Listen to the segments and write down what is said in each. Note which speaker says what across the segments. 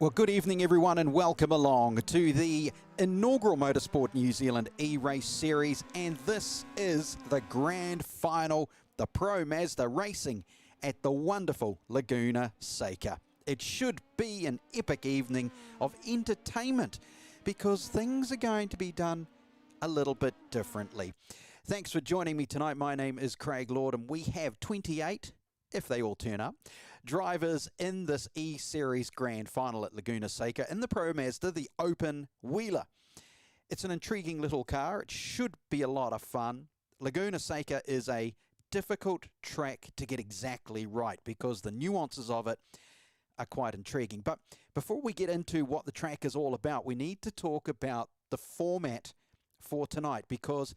Speaker 1: Well, good evening, everyone, and welcome along to the inaugural MotorSport New Zealand eRace series. And this is the grand final, the Pro Mazda racing at the wonderful Laguna, Seca. It should be an epic evening of entertainment because things are going to be done a little bit differently. Thanks for joining me tonight. My name is Craig Lord, and we have 28, if they all turn up, drivers in this E-Series Grand Final at Laguna Seca in the Pro Mazda, the open wheeler. It's an intriguing little car. It should be a lot of fun. Laguna Seca is a difficult track to get exactly right because the nuances of it are quite intriguing. But before we get into what the track is all about, we need to talk about the format for tonight because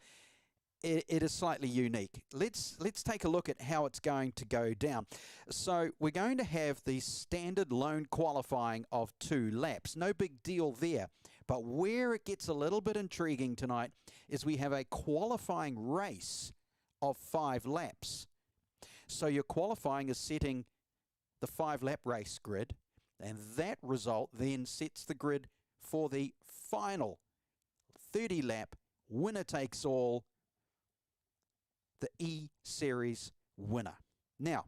Speaker 1: it is slightly unique. Let's take a look at how it's going to go down. So we're going to have the standard lone qualifying of 2 laps. No big deal there. But where it gets a little bit intriguing tonight is we have a qualifying race of 5 laps. So your qualifying is setting the 5-lap race grid, and that result then sets the grid for the final 30-lap winner-takes-all, the E-Series winner. Now,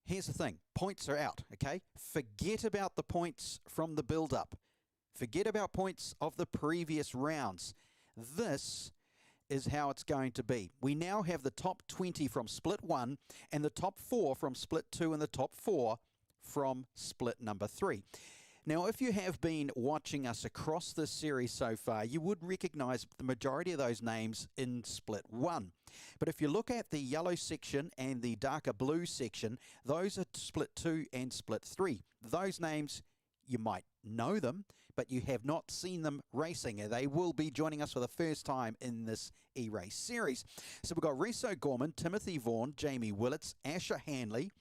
Speaker 1: here's the thing. Points are out, okay? Forget about the points from the build-up. Forget about points of the previous rounds. This is how it's going to be. We now have the top 20 from Split 1 and the top 4 from Split 2 and the top 4 from Split number 3. Now, if you have been watching us across this series so far, you would recognise the majority of those names in Split 1. But if you look at the yellow section and the darker blue section, those are Split 2 and Split 3. Those names, you might know them, but you have not seen them racing. They will be joining us for the first time in this eRace series. So we've got Reso Gorman, Timothy Vaughan, Jamie Willits, Asher Hanley,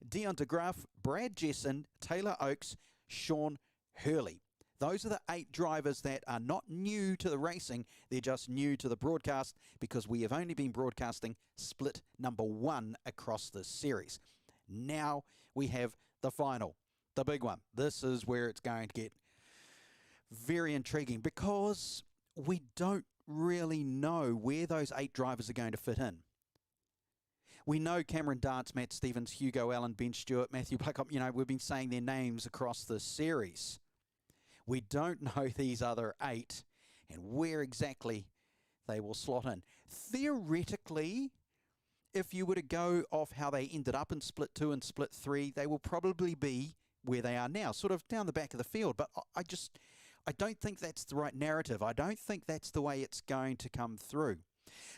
Speaker 1: Dion DeGraff, Brad Jesson, Taylor Oakes, Sean Hurley. Those are the 8 drivers that are not new to the racing. They're just new to the broadcast because we have only been broadcasting Split number 1 across this series. Now we have the final, the big one. This is where it's going to get very intriguing because we don't really know where those 8 drivers are going to fit in. We know Cameron Dance, Matt Stevens, Hugo Allen, Ben Stewart, Matthew Blackop. You know, we've been saying their names across this series. We don't know these other 8 and where exactly they will slot in. Theoretically, if you were to go off how they ended up in Split 2 and Split 3, they will probably be where they are now, sort of down the back of the field. But I don't think that's the right narrative. I don't think that's the way it's going to come through.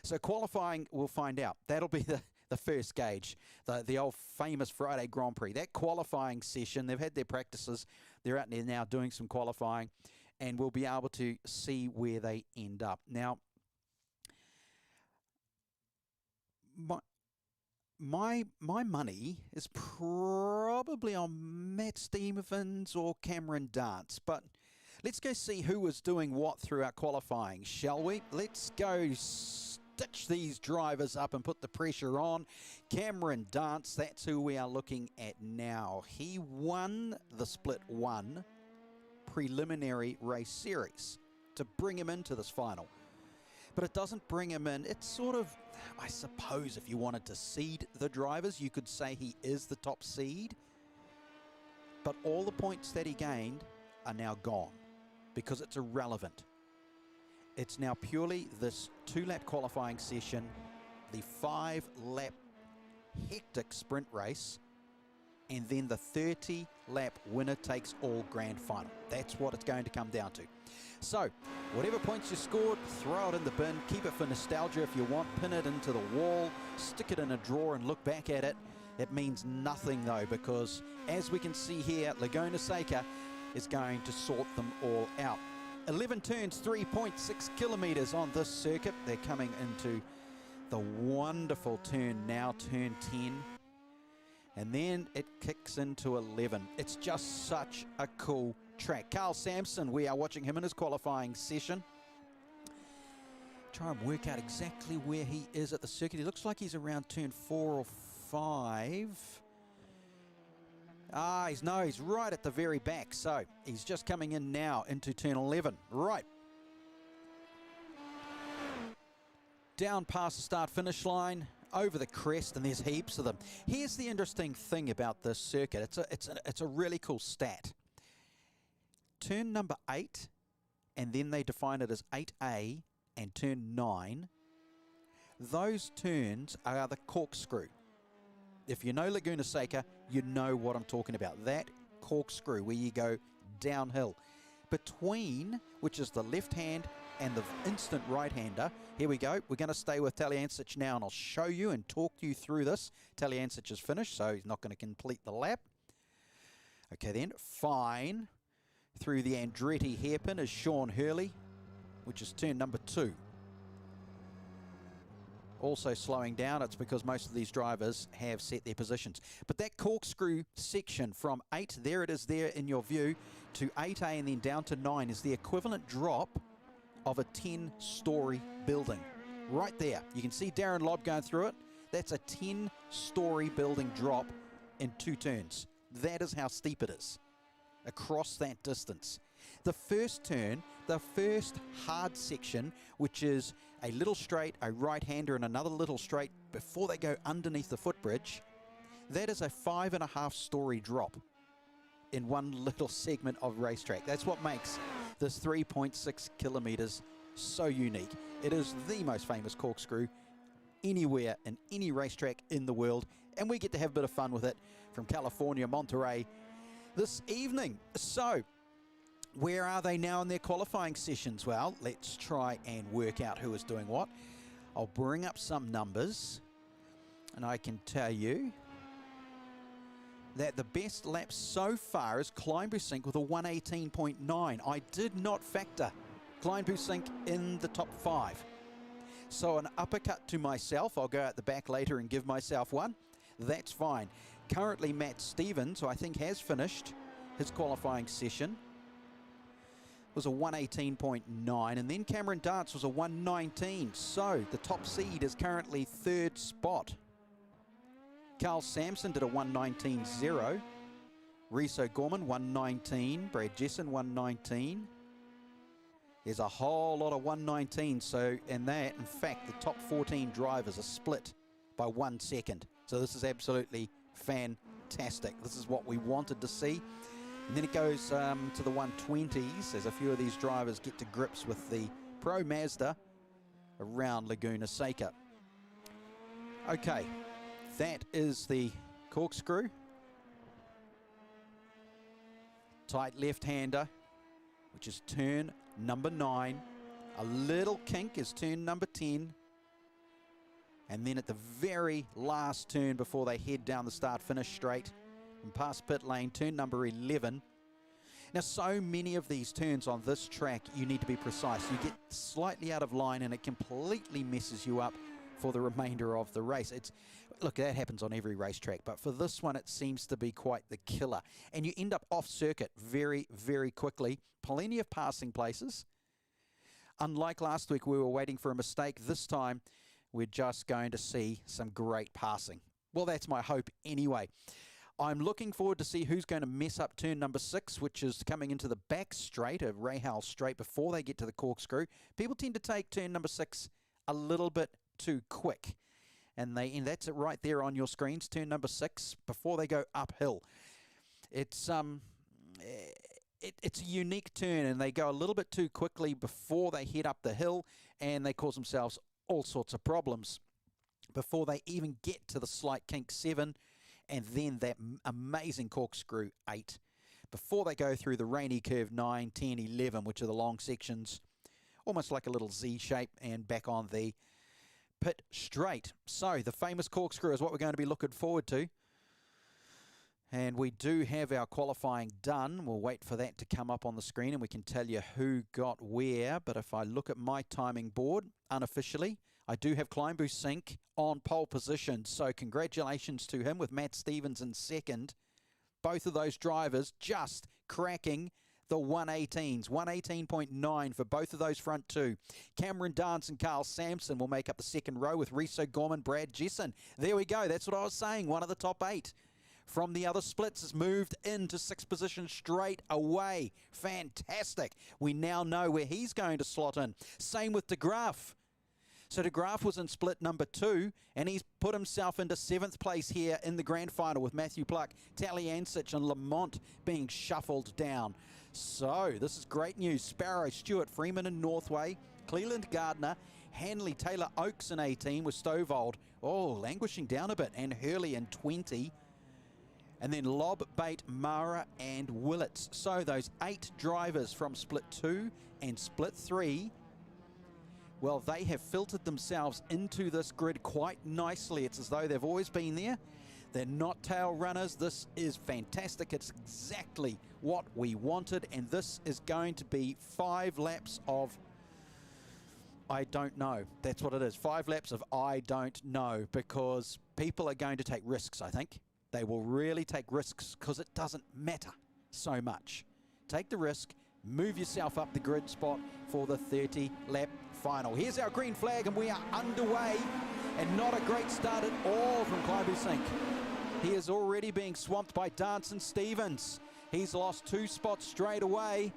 Speaker 1: So qualifying, we'll find out. That'll be the first gauge, the old famous Friday Grand Prix. That qualifying session, they've had their practices. They're out there now doing some qualifying, and we'll be able to see where they end up. Now, my money is probably on Matt Stevens or Cameron Dance, but let's go see who was doing what throughout qualifying, shall we? Let's go stitch these drivers up and put the pressure on. Cameron Dance, that's who we are looking at now. He won the Split 1 preliminary race series to bring him into this final. but it doesn't bring him in. It's sort of, I suppose, if you wanted to seed the drivers, you could say he is the top seed. But all the points that he gained are now gone because it's irrelevant. It's now purely this 2-lap qualifying session, the 5-lap hectic sprint race, and then the 30-lap winner takes all grand final. That's what it's going to come down to. So, whatever points you scored, throw it in the bin, keep it for nostalgia if you want, pin it into the wall, stick it in a drawer and look back at it. It means nothing though, because as we can see here, Laguna Seca is going to sort them all out. 11 turns, 3.6 kilometers on this circuit. They're coming into the wonderful turn now, turn 10. And then it kicks into 11. It's just such a cool track. Carl Sampson, we are watching him in his qualifying session. Try and work out exactly where he is at the circuit. He looks like he's around turn 4 or 5. He's right at the very back. So he's just coming in now into turn 11. Right. Down past the start-finish line, over the crest, and there's heaps of them. Here's the interesting thing about this circuit. It's a really cool stat. Turn number 8, and then they define it as 8A and turn 9. Those turns are the corkscrew. If you know Laguna Seca, you know what I'm talking about. That corkscrew where you go downhill. Between, which is the left hand and the instant right-hander. Here we go. We're going to stay with Taljancic now, and I'll show you and talk you through this. Taljancic is finished, so he's not going to complete the lap. Okay then, fine. Through the Andretti hairpin is Sean Hurley, which is turn number 2. Also slowing down, it's because most of these drivers have set their positions. But that corkscrew section from 8, there it is there in your view, to 8A and then down to 9 is the equivalent drop of a 10-story building. Right there. You can see Darren Lobb going through it. That's a 10-story building drop in 2 turns. That is how steep it is across that distance. The first turn, the first hard section, which is a little straight, a right-hander and another little straight before they go underneath the footbridge, that is a 5.5-story drop in one little segment of racetrack. That's what makes this 3.6 kilometers so unique. It is the most famous corkscrew anywhere in any racetrack in the world, and we get to have a bit of fun with it from California, Monterey this evening. So, where are they now in their qualifying sessions? Well, let's try and work out who is doing what. I'll bring up some numbers, and I can tell you that the best lap so far is Klein Busink with a 118.9. I did not factor Klein Busink in the top 5. So an uppercut to myself. I'll go out the back later and give myself one. That's fine. Currently Matt Stevens, who I think has finished his qualifying session, was a 118.9, and then Cameron Dance was a 119. So the top seed is currently 3rd spot. Carl Sampson did a 119.0. Reese O'Gorman 119. Brad Jessen 119. There's a whole lot of 119. So in that, in fact, the top 14 drivers are split by 1 second. So this is absolutely fantastic. This is what we wanted to see. And then it goes to the 120s as a few of these drivers get to grips with the Pro Mazda around Laguna Seca. Okay. That is the corkscrew. Tight left-hander, which is turn number 9. A little kink is turn number 10. And then at the very last turn before they head down the start-finish straight and past pit lane, turn number 11. Now, so many of these turns on this track, you need to be precise. You get slightly out of line and it completely messes you up for the remainder of the race. Look, that happens on every racetrack, but for this one, it seems to be quite the killer. And you end up off circuit very, very quickly. Plenty of passing places. Unlike last week, we were waiting for a mistake. This time, we're just going to see some great passing. Well, that's my hope anyway. I'm looking forward to see who's going to mess up turn number 6, which is coming into the back straight, a Rahal straight, before they get to the corkscrew. People tend to take turn number 6 a little bit too quick. And that's it right there on your screens, turn number 6, before they go uphill. It's it's a unique turn, and they go a little bit too quickly before they head up the hill, and they cause themselves all sorts of problems before they even get to the slight kink 7, and then that amazing corkscrew 8, before they go through the rainy curve 9, 10, 11, which are the long sections, almost like a little Z shape, and back on the pit straight. So the famous corkscrew is what we're going to be looking forward to. And we do have our qualifying done. We'll wait for that to come up on the screen and we can tell you who got where. But if I look at my timing board, unofficially, I do have Kleinbu Sink on pole position. So congratulations to him with Matt Stevens in second. Both of those drivers just cracking the 118s. 118.9 for both of those front two. Cameron Dance and Carl Sampson will make up the second row with Riso Gorman, Brad Jesson. There we go. That's what I was saying. One of the top 8. From the other splits has moved into 6th position straight away. Fantastic. We now know where he's going to slot in. Same with De Graaf. So De Graaf was in split number 2, and he's put himself into 7th place here in the grand final with Matthew Pluck, Taliancic and Lamont being shuffled down. So this is great news. Sparrow, Stewart, Freeman and Northway, Cleland Gardner, Hanley, Taylor Oakes in 18 with Stovald. Oh, languishing down a bit. And Hurley in 20. And then Lob, Bate, Mara and Willits. So those 8 drivers from split 2 and split 3, well, they have filtered themselves into this grid quite nicely. It's as though they've always been there. They're not tail runners. This is fantastic. It's exactly what we wanted. And this is going to be 5 laps of I don't know. That's what it is. 5 laps of I don't know, because people are going to take risks, I think. They will really take risks because it doesn't matter so much. Take the risk, move yourself up the grid spot for the 30-lap final. Here's our green flag and we are underway, and not a great start at all from Kleinbu Sink. He is already being swamped by Dance and Stevens. He's lost 2 spots straight away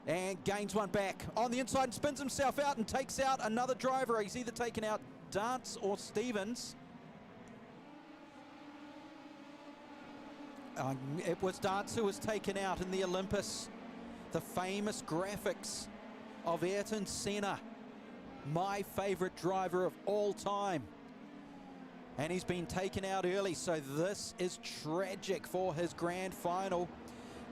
Speaker 1: and gains 1 back. On the inside and spins himself out and takes out another driver. He's either taken out Dance or Stevens. It was Dance who was taken out in the Olympus. The famous graphics of Ayrton Senna, my favorite driver of all time. And he's been taken out early, so this is tragic for his grand final.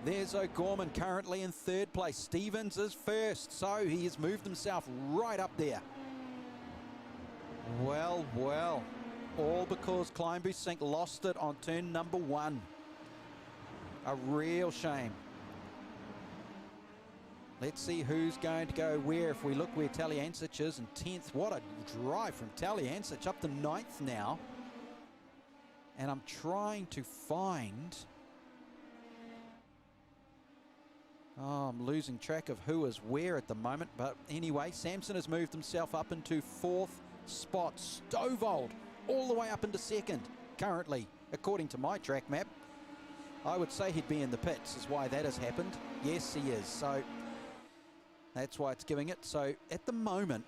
Speaker 1: There's O'Gorman currently in 3rd place. Stevens is 1st, so he has moved himself right up there. Well, well, all because Kleinbu Sink lost it on turn number 1. A real shame. Let's see who's going to go where. If we look where Taliancic is in 10th. What a drive from Taliancic up to 9th now. And I'm trying to find... Oh, I'm losing track of who is where at the moment. But anyway, Sampson has moved himself up into 4th spot. Stovald all the way up into 2nd currently, according to my track map. I would say he'd be in the pits is why that has happened. Yes, he is. So that's why it's giving it. So at the moment,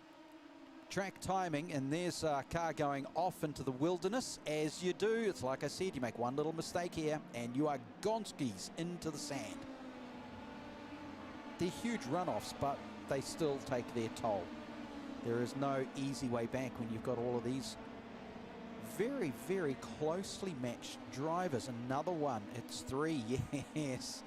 Speaker 1: track timing, and there's a car going off into the wilderness, as you do. It's like I said, you make one little mistake here, and you are gonskis into the sand. They're huge runoffs, but they still take their toll. There is no easy way back when you've got all of these very, very closely matched drivers. Another one. It's 3. Yes.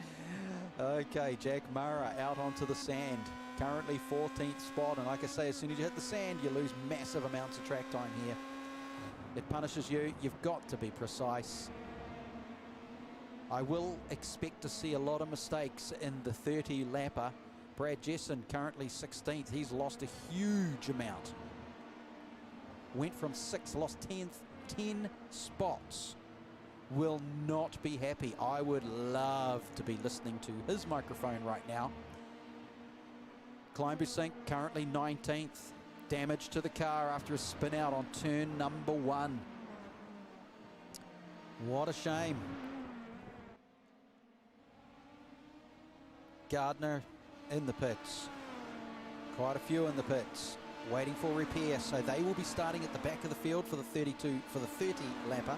Speaker 1: Okay, Jack Mara out onto the sand. Currently 14th spot. And like I say, as soon as you hit the sand, you lose massive amounts of track time here. It punishes you. You've got to be precise. I will expect to see a lot of mistakes in the 30-lapper. Brad Jesson currently 16th. He's lost a huge amount. Went from 6th, lost 10 spots. Will not be happy. I would love to be listening to his microphone right now. Kleinbu Sink currently 19th. Damage to the car after a spin out on turn number 1. What a shame. Gardner in the pits. Quite a few in the pits, waiting for repair. So they will be starting at the back of the field for the 30 lapper.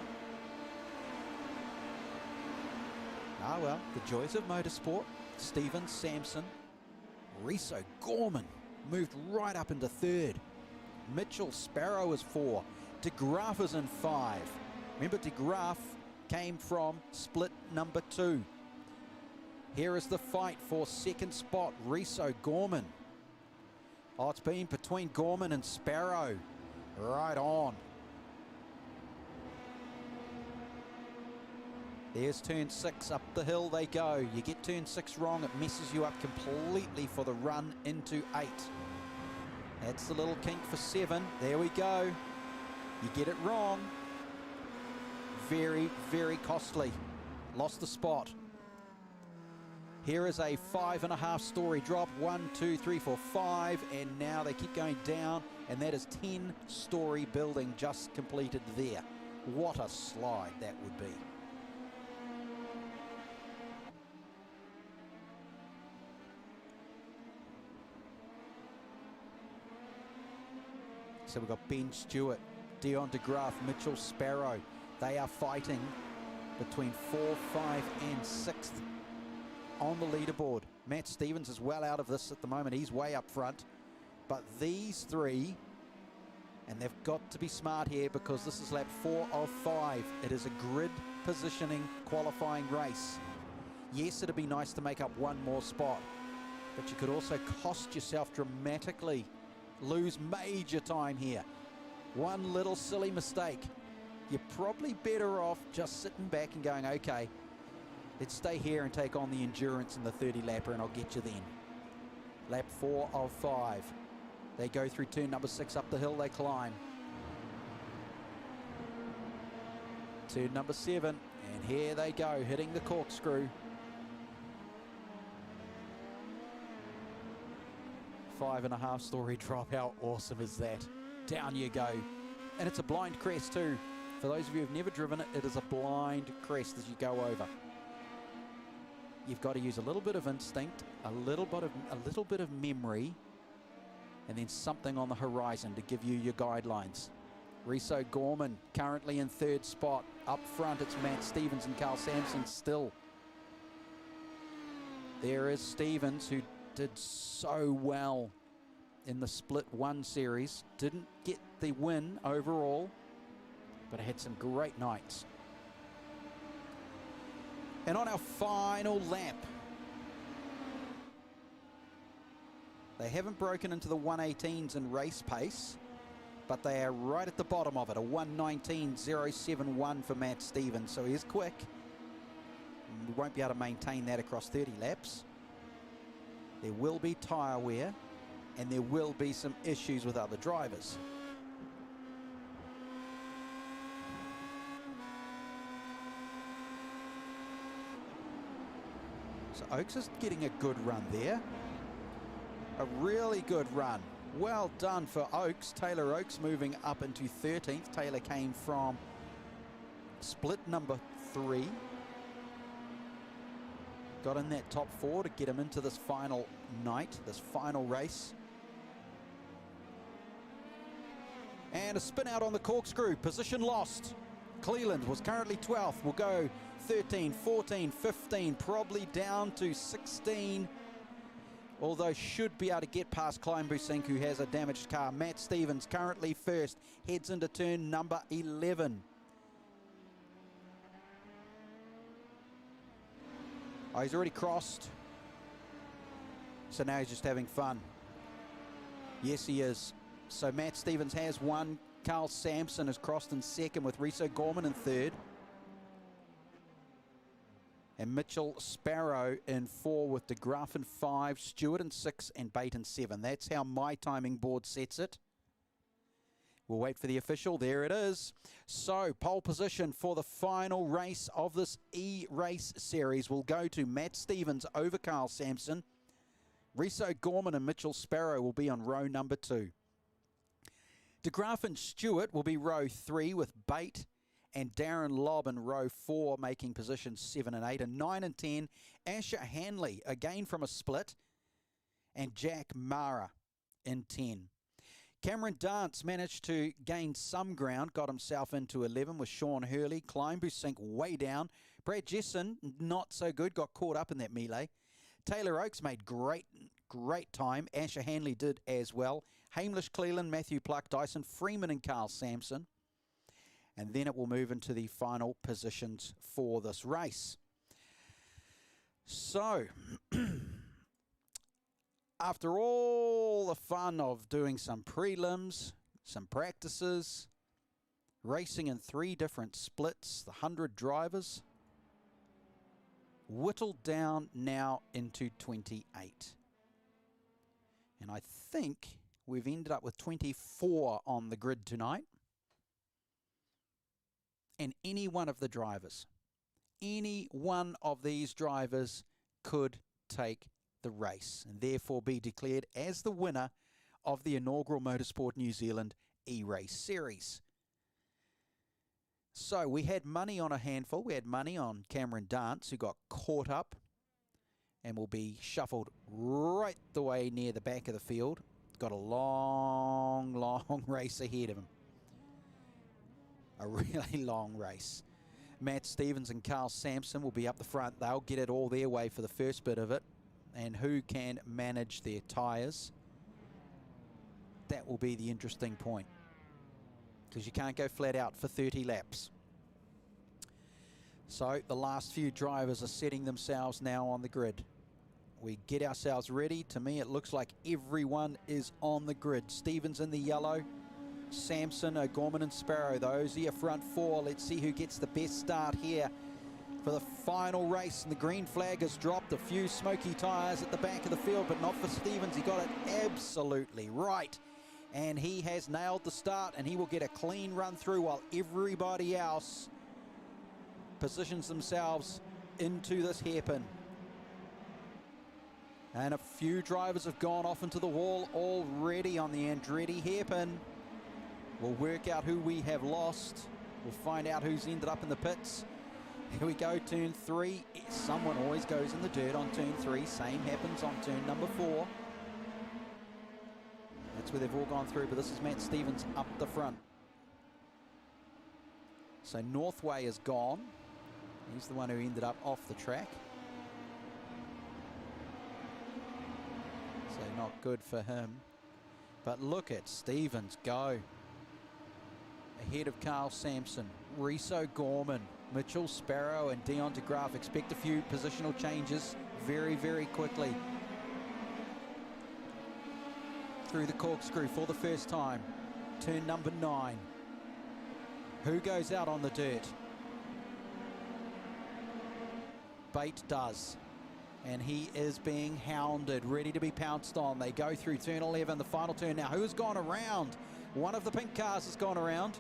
Speaker 1: Ah well, the joys of motorsport. Stevens, Sampson, Riso, Gorman moved right up into third. Mitchell Sparrow is 4. De Graaf is in 5. Remember, De Graaf came from split number 2. Here is the fight for second spot. Riso, Gorman. Oh, it's been between Gorman and Sparrow. Right on. There's turn 6, up the hill they go. You get turn 6 wrong, it messes you up completely for the run into 8. That's the little kink for 7. There we go. You get it wrong. Very, very costly. Lost the spot. Here is a 5.5 story drop. 1, 2, 3, 4, 5. And now they keep going down. And that is 10-story building just completed there. What a slide that would be. So we've got Ben Stewart, Dion de Graaf, Mitchell Sparrow. They are fighting between 4, 5 and 6th on the leaderboard. Matt Stevens is well out of this at the moment. He's way up front. But these three, and they've got to be smart here because this is lap 4 of 5. It is a grid positioning qualifying race. Yes, it'd be nice to make up one more spot, but you could also cost yourself dramatically. Lose major time here. One little silly mistake. You're probably better off just sitting back and going, okay, let's stay here and take on the endurance in the 30 lapper and I'll get you then. Lap 4 of 5. They go through turn number 6, up the hill they climb. Turn number 7, and here they go, hitting the corkscrew. 5.5 story drop. How awesome is that? Down you go. And it's a blind crest too. For those of you who've never driven it, it is a blind crest as you go over. You've got to use a little bit of instinct, a little bit of memory, and then something on the horizon to give you your guidelines. Riso Gorman currently in 3rd spot. Up front it's Matt Stevens and Carl Sampson still. There is Stevens, who did so well in the Split 1 series. Didn't get the win overall, but had some great nights. And on our final lap, they haven't broken into the 118s in race pace, but they are right at the bottom of it. A 119.071 for Matt Stevens, so he is quick. We won't be able to maintain that across 30 laps. There will be tyre wear, and there will be some issues with other drivers. So Oakes is getting a good run there. A really good run. Well done for Oakes. Taylor Oakes moving up into 13th. Taylor came from split number 3. Got in that top 4 to get him into this final night, this final race. And a spin out on the corkscrew, position lost. Cleland was currently 12th, will go 13, 14, 15, probably down to 16. Although should be able to get past Kleinbusink, who has a damaged car. Matt Stevens currently first, heads into turn number 11. Oh, he's already crossed. So now he's just having fun. Yes, he is. So Matt Stevens has won. Carl Sampson has crossed in 2nd with Riso Gorman in 3rd. And Mitchell Sparrow in 4 with De Graaf in 5, Stewart in 6 and Bate in 7. That's how my timing board sets it. We'll wait for the official. There it is. So pole position for the final race of this eRace series will go to Matt Stevens over Carl Sampson. Riso Gorman and Mitchell Sparrow will be on row number 2. De Graaf and Stewart will be row 3 with Bate and Darren Lobb in row 4 making positions 7 and 8. And 9 and 10, Asher Hanley, again from a split, and Jack Mara in 10. Cameron Dance managed to gain some ground, got himself into 11 with Sean Hurley. Kleinbu sink way down. Brad Jesson, not so good, got caught up in that melee. Taylor Oakes made great time. Asher Hanley did as well. Hamish Cleland, Matthew Pluck, Dyson Freeman and Carl Sampson. And then it will move into the final positions for this race. So, after all the fun of doing some prelims, some practices, racing in 3 different splits, the 100 drivers, whittled down now into 28. And I think we've ended up with 24 on the grid tonight. And any one of the drivers, any one of these drivers could take the race and therefore be declared as the winner of the inaugural MotorSport New Zealand eRace series. So we had money on a handful. We had money on Cameron Dance, who got caught up and will be shuffled right the way near the back of the field. Got a long race ahead of him. A really long race. Matt Stevens and Carl Sampson will be up the front. They'll get it all their way for the first bit of it. And who can manage their tyres? That will be the interesting point, because you can't go flat out for 30 laps. So the last few drivers are setting themselves now on the grid. We get ourselves ready. To me, it looks like everyone is on the grid. Stevens in the yellow, Sampson, O'Gorman and Sparrow. Those are your front 4. Let's see who gets the best start here for the final race. And the green flag has dropped. A few smoky tyres at the back of the field, but not for Stevens. He got it absolutely right. And he has nailed the start, and he will get a clean run through while everybody else positions themselves into this hairpin. And a few drivers have gone off into the wall already on the Andretti hairpin. We'll work out who we have lost. We'll find out who's ended up in the pits. Here we go, turn 3. Someone always goes in the dirt on turn 3. Same happens on turn number 4. That's where they've all gone through, but this is Matt Stevens up the front. So Northway is gone. He's the one who ended up off the track. So not good for him. But look at Stevens go. Ahead of Carl Sampson, Reese O'Gorman, Mitchell Sparrow and Dion DeGraaf. Expect a few positional changes very, very quickly. Through the corkscrew for the first time. Turn number 9. Who goes out on the dirt? Bate does. And he is being hounded, ready to be pounced on. They go through turn 11, the final turn now. Who's gone around? One of the pink cars has gone around.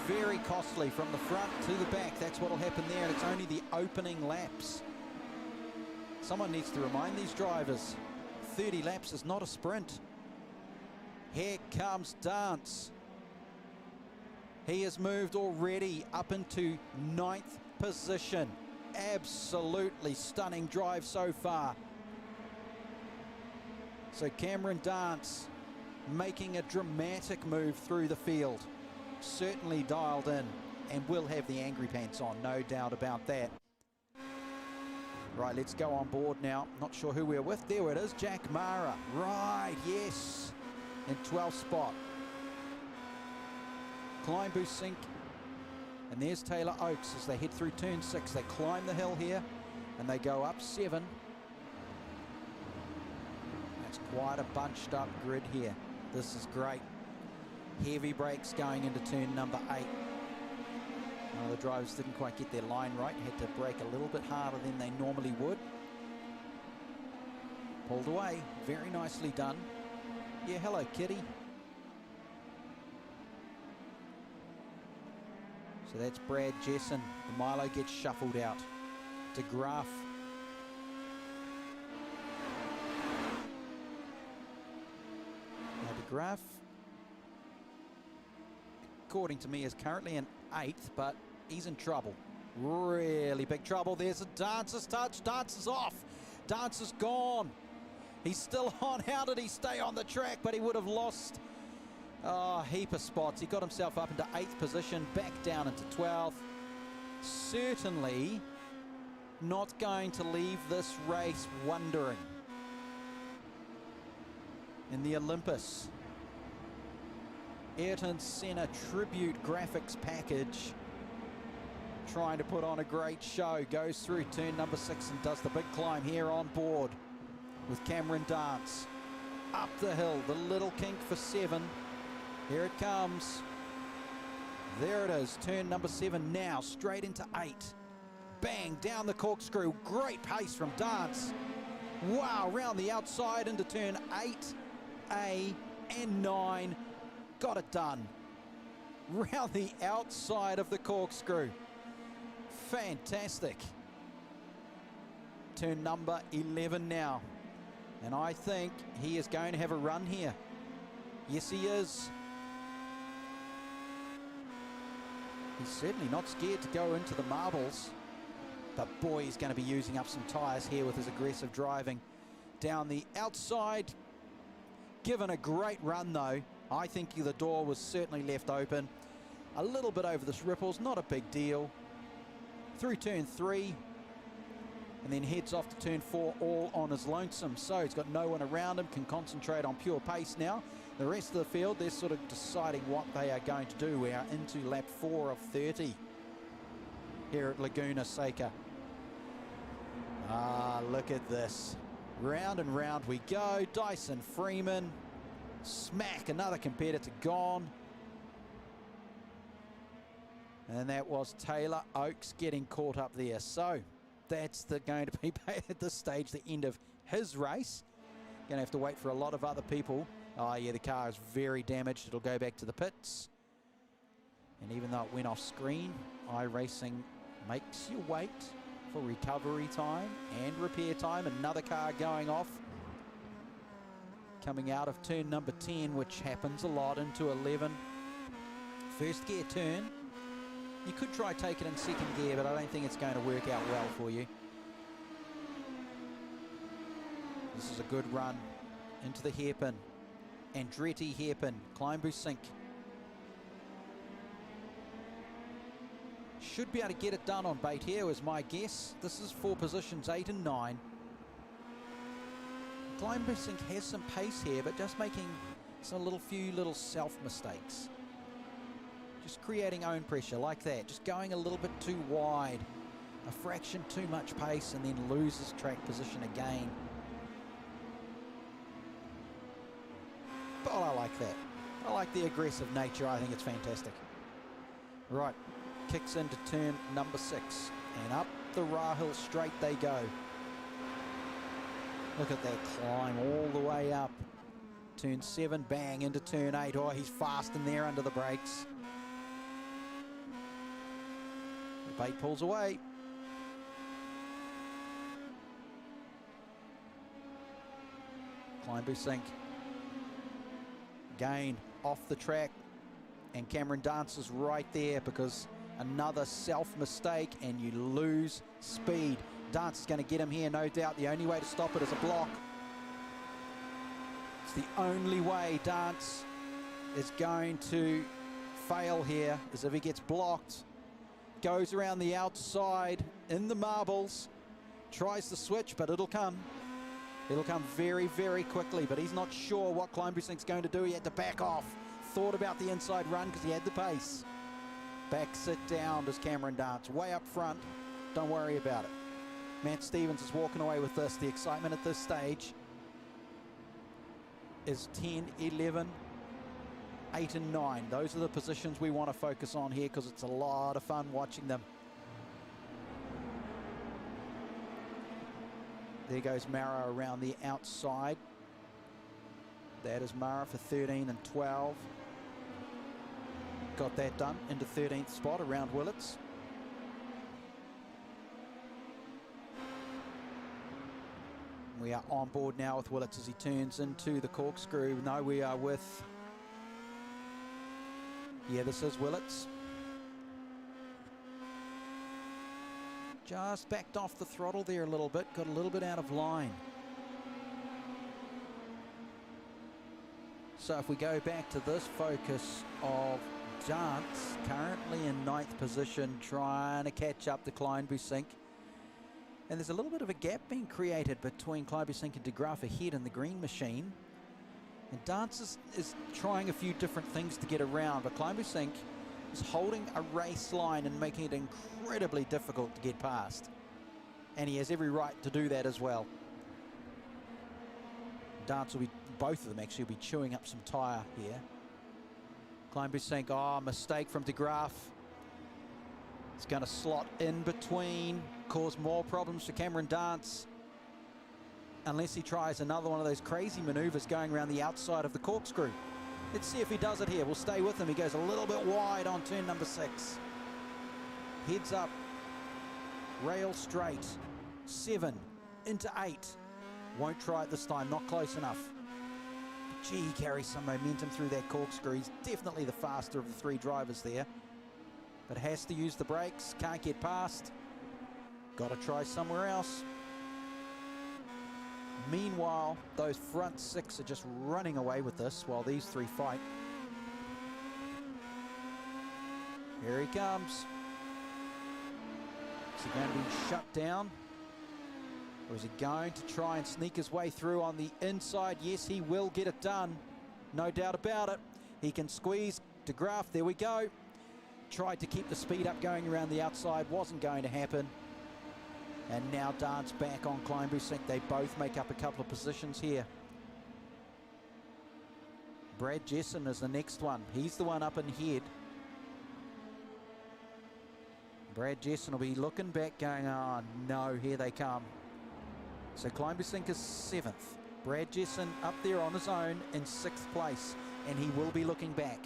Speaker 1: Very costly from the front to the back. That's what will happen there, and it's only the opening laps. Someone needs to remind these drivers, 30 laps is not a sprint. Here comes Dance. He has moved already up into 9th position. Absolutely stunning drive so far. So Cameron Dance making a dramatic move through the field. Certainly dialed in and will have the angry pants on, no doubt about that. Right, let's go on board now. Not sure who we're with. There it is, Jack Mara. Right, yes, in 12th spot. Kleinbu sink. And there's Taylor Oakes as they head through turn 6. They climb the hill here and they go up 7. That's quite a bunched up grid here. This is great. Heavy brakes going into turn number 8. The drivers didn't quite get their line right. Had to brake a little bit harder than they normally would. Pulled away. Very nicely done. Yeah, hello, kitty. So that's Brad Jesson. The Milo gets shuffled out. DeGraaf. Now DeGraaf according to me, is currently in 8th, but he's in trouble. Really big trouble. There's a Dancer's touch. Dancer's off. Dancer's gone. He's still on. How did he stay on the track? But he would have lost a heap of spots. He got himself up into 8th position, back down into 12th. Certainly not going to leave this race wondering. In the Olympus, Ayrton Senna tribute graphics package, trying to put on a great show. Goes through turn number 6 and does the big climb here on board with Cameron Dance. Up the hill, the little kink for 7. Here it comes. There it is, turn number 7 now, straight into 8. Bang, down the corkscrew. Great pace from Dance. Wow, round the outside into turn 8A and 9. Got it done. Round the outside of the corkscrew. Fantastic. Turn number 11 now. And I think he is going to have a run here. Yes, he is. He's certainly not scared to go into the marbles. But boy, he's going to be using up some tyres here with his aggressive driving. Down the outside. Given a great run though. I think the door was certainly left open. A little bit over the ripples, not a big deal. Through turn 3. And then heads off to turn 4 all on his lonesome. So he's got no one around him, can concentrate on pure pace now. The rest of the field, they're sort of deciding what they are going to do. We are into lap 4 of 30 here at Laguna, Seca. Ah, look at this. Round and round we go. Dyson Freeman. Smack, another competitor gone. And that was Taylor Oakes getting caught up there. So that's going to be at this stage the end of his race. Going to have to wait for a lot of other people. Oh yeah, the car is very damaged. It'll go back to the pits. And even though it went off screen, iRacing makes you wait for recovery time and repair time. Another car going off. Coming out of turn number 10, which happens a lot, into 11. First gear turn. You could try take it in second gear, but I don't think it's going to work out well for you. This is a good run into the hairpin. Andretti hairpin, climb boost sink. Should be able to get it done on bait here is my guess. This is for positions 8 and 9. Climb boost sink has some pace here, but just making some few little self mistakes. Just creating own pressure like that. Just going a little bit too wide. A fraction too much pace and then loses track position again. But I like that. I like the aggressive nature. I think it's fantastic. Right. Kicks into turn number 6. And up the Rahil straight they go. Look at that climb all the way up. Turn 7, bang, into turn 8. Oh, he's fast in there under the brakes. The bait pulls away. Climb boost sink. Again, off the track. And Cameron Dance is right there because another self-mistake and you lose speed. Dance is going to get him here, no doubt. The only way to stop it is a block. It's the only way Dance is going to fail here, is if he gets blocked. Goes around the outside in the marbles. Tries to switch, but it'll come. It'll come very, very quickly, but he's not sure what Climb Boost Sink's going to do. He had to back off. Thought about the inside run because he had the pace. Backs it down does Cameron Dance. Way up front. Don't worry about it. Matt Stevens is walking away with this. The excitement at this stage is 10, 11, 8 and 9. Those are the positions we want to focus on here because it's a lot of fun watching them. There goes Mara around the outside. That is Mara for 13 and 12. Got that done into 13th spot around Willits. We are on board now with Willits as he turns into the corkscrew. No, we are with Yeah, this is Willits. Just backed off the throttle there a little bit, got a little bit out of line. So if we go back to this focus of Dance, currently in 9th position, trying to catch up to Kleinbusink. And there's a little bit of a gap being created between Kleinbusink and De Graaf ahead in the green machine. And Dance is trying a few different things to get around, but Kleinbusink is holding a race line and making it incredibly difficult to get past. And he has every right to do that as well. Dance will be, both of them actually, will be chewing up some tyre here. Kleinbusink, oh, mistake from De Graaf. It's going to slot in between, cause more problems for Cameron Dance. Unless he tries another one of those crazy maneuvers going around the outside of the corkscrew. Let's see if he does it here. We'll stay with him. He goes a little bit wide on turn number 6. Heads up. Rail straight. 7 into 8. Won't try it this time. Not close enough. But gee, he carries some momentum through that corkscrew. He's definitely the faster of the 3 drivers there. But has to use the brakes. Can't get past. Got to try somewhere else. Meanwhile, those front 6 are just running away with this while these 3 fight. Here he comes. Is he going to be shut down? Or is he going to try and sneak his way through on the inside? Yes, he will get it done. No doubt about it. He can squeeze De Graaf. There we go. Tried to keep the speed up going around the outside. Wasn't going to happen. And now Dance back on Kleinbusink. They both make up a couple of positions here. Brad Jessen is the next one. He's the one up in head. Brad Jessen will be looking back going, oh no, here they come. So Kleinbusink is 7th. Brad Jessen up there on his own in 6th place. And he will be looking back.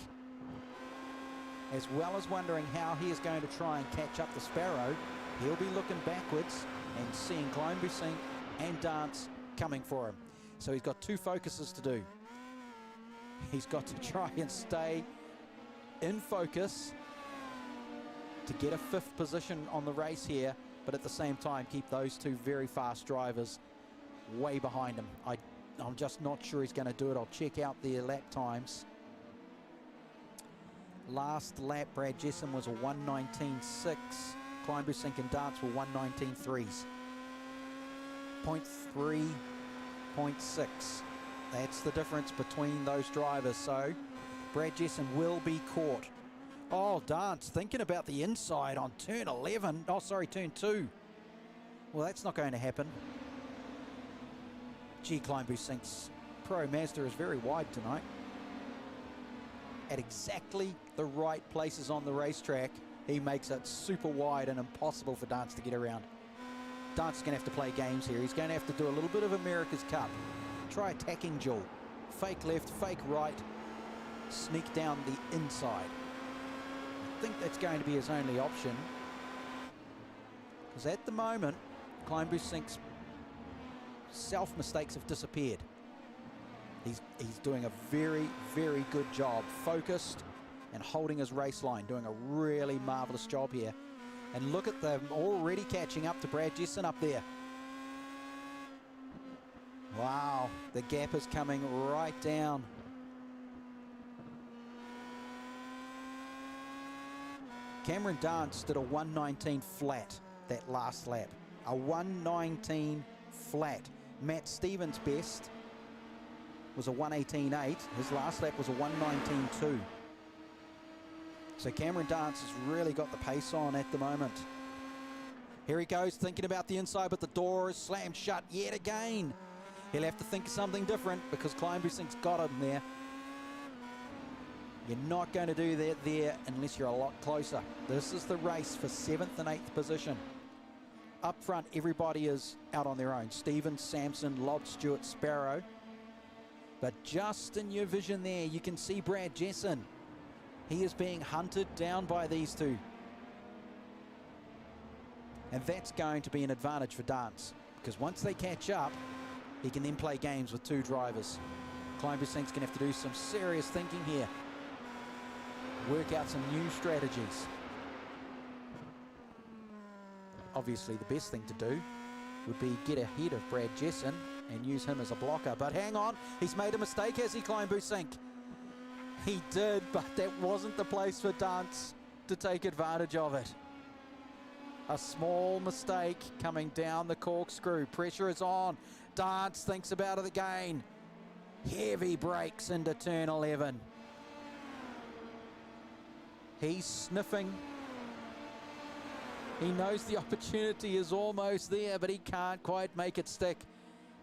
Speaker 1: As well as wondering how he is going to try and catch up the Sparrow, he'll be looking backwards and seeing Kleinbusink and Dance coming for him. So he's got 2 focuses to do. He's got to try and stay in focus to get a 5th position on the race here, but at the same time keep those 2 very fast drivers way behind him. I'm just not sure he's going to do it. I'll check out their lap times. Last lap, Brad Jessen was a 1:19.6. Kleinbusink and Dance were 1:19.3s. 0.3, 0.6. That's the difference between those drivers. So Brad Jessen will be caught. Oh, Dance thinking about the inside on turn 11. Oh, sorry, turn 2. Well, that's not going to happen. Gee, Kleinbusink's Pro Mazda is very wide tonight. At exactly the right places on the racetrack, he makes it super wide and impossible for Dance to get around. Dance is going to have to play games here. He's going to have to do a little bit of America's Cup. Try attacking duel. Fake left, fake right. Sneak down the inside. I think that's going to be his only option. Because at the moment, Kleinbusink's self-mistakes have disappeared. He's doing a very, very good job. Focused and holding his race line. Doing a really marvellous job here. And look at them already catching up to Brad Jessen up there. Wow, the gap is coming right down. Cameron Dance did a 1:19 flat that last lap. A 1:19 flat. Matt Stevens' best was a 1:18.8. His last lap was a 1:19.2. So Cameron Dance has really got the pace on at the moment. Here he goes, thinking about the inside, but the door is slammed shut yet again. He'll have to think of something different because Kleinbusink's got him there. You're not going to do that there unless you're a lot closer. This is the race for 7th and 8th position. Up front, everybody is out on their own. Stevens, Sampson, Lobb, Stewart, Sparrow. But just in your vision there, you can see Brad Jessen. He is being hunted down by these 2. And that's going to be an advantage for Dance. Because once they catch up, he can then play games with 2 drivers. Kleinbusink's going to have to do some serious thinking here. work out some new strategies. Obviously, the best thing to do would be get ahead of Brad Jesson and use him as a blocker. But hang on, he's made a mistake, has he, Klein Busink? He did, but that wasn't the place for Dance to take advantage of it. A small mistake coming down the corkscrew. Pressure is on. Dance thinks about it again. Heavy brakes into turn 11. He's sniffing. He knows the opportunity is almost there, but he can't quite make it stick.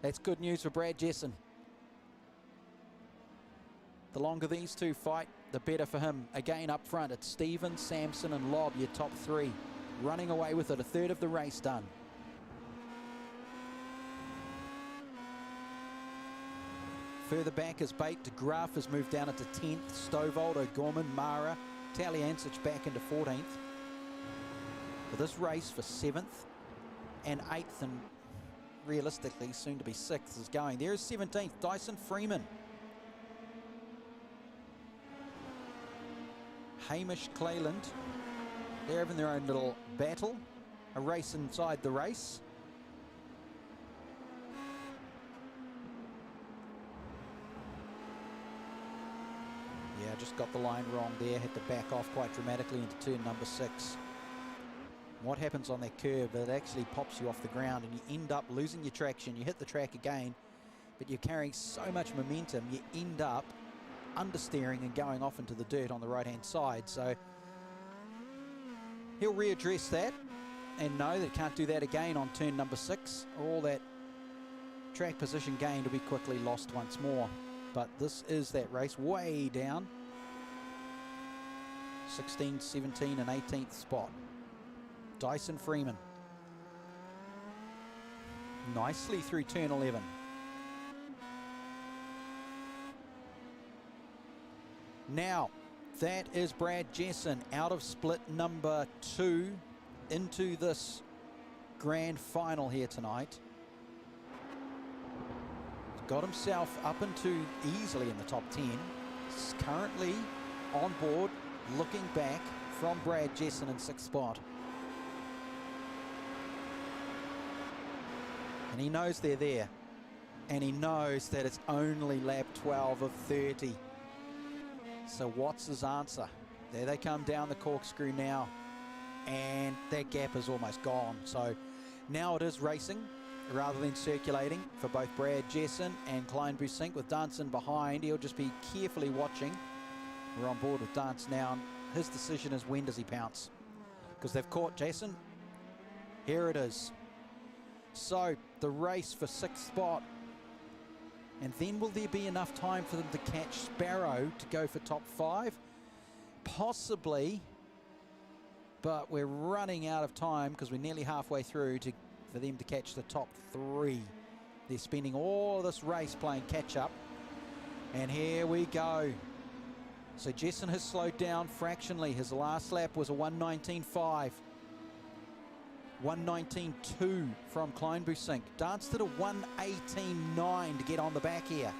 Speaker 1: That's good news for Brad Jesson. The longer these two fight, the better for him. Again, up front, it's Stephen, Samson, and Lobb, your top three. Running away with it, a third of the race done. Further back is Bate. De Graaf has moved down into 10th. Stovald, O'Gorman, Mara, Taliancic back into 14th. For this race for 7th and 8th, and realistically soon to be 6th, is going. There is 17th, Dyson Freeman. Hamish Clayland. They're having their own little battle. A race inside the race. Yeah, just got the line wrong there. Had to back off quite dramatically into turn number 6. What happens on that curve, it actually pops you off the ground and you end up losing your traction. You hit the track again, but you're carrying so much momentum, you end up understeering and going off into the dirt on the right-hand side. So he'll readdress that and know that he can't do that again on turn number 6, or all that track position gain will be quickly lost once more. But this is that race way down. 16th, 17th and 18th spot. Dyson Freeman. Nicely through turn 11. Now, that is Brad Jesson out of split number 2 into this grand final here tonight. Got himself up into easily in the top 10. He's currently on board, looking back from Brad Jesson in 6th spot. And he knows they're there. And he knows that it's only lap 12 of 30. So what's his answer? There they come down the corkscrew now. And that gap is almost gone. So now it is racing rather than circulating for both Brad Jesson and Klein Busink, with Danson behind. He'll just be carefully watching. We're on board with Dance now. His decision is, when does he pounce? Because they've caught Jesson. Here it is. So the race for 6th spot. And then will there be enough time for them to catch Sparrow to go for top 5? Possibly. But we're running out of time because we're nearly halfway through for them to catch the top 3. They're spending all this race playing catch up. And here we go. So Jesson has slowed down fractionally. His last lap was a 1:19.5. 1:19.2 from Klein Busink. Dance did a 1:18.9 to get on the back here.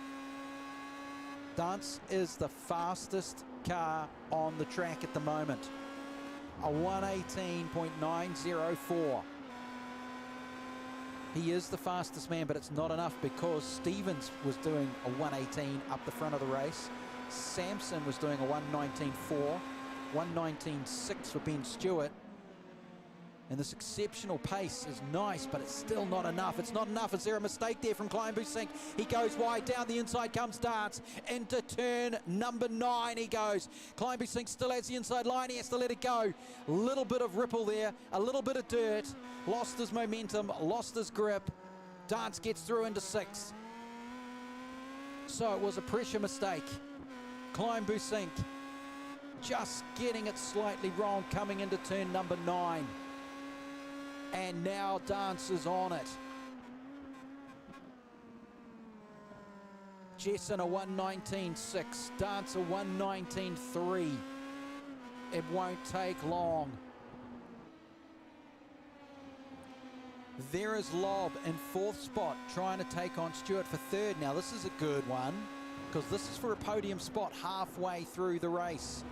Speaker 1: Dance is the fastest car on the track at the moment. A 1:18.904. He is the fastest man, but it's not enough because Stevens was doing a 1:18 up the front of the race. Samson was doing a 1:19.4, 1:19.6 for Ben Stewart. And this exceptional pace is nice, but it's still not enough. It's not enough. Is there a mistake there from Klein Busink? He goes wide. Down the inside comes Dance. Into turn number 9 he goes. Klein Busink still has the inside line. He has to let it go. A little bit of ripple there. A little bit of dirt. Lost his momentum. Lost his grip. Dance gets through into 6th. So it was a pressure mistake. Klein Busink just getting it slightly wrong coming into turn number 9. And now Dance is on it. Jesson a 1:19.6, Dance a 1:19.3. It won't take long. There is Lobb in 4th spot, trying to take on Stewart for 3rd. Now this is a good one, because this is for a podium spot halfway through the race.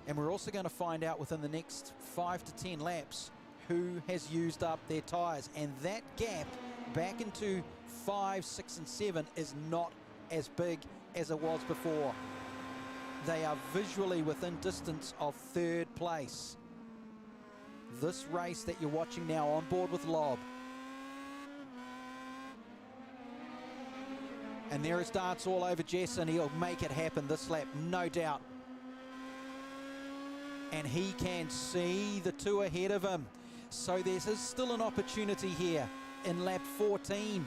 Speaker 1: And we're also going to find out within the next 5 to 10 laps who has used up their tyres. And that gap back into 5, 6 and 7 is not as big as it was before. They are visually within distance of third place. This race that you're watching now on board with Lob. And there is Dance all over Jessen. He'll make it happen this lap, no doubt. And he can see the two ahead of him. So there's still an opportunity here in lap 14.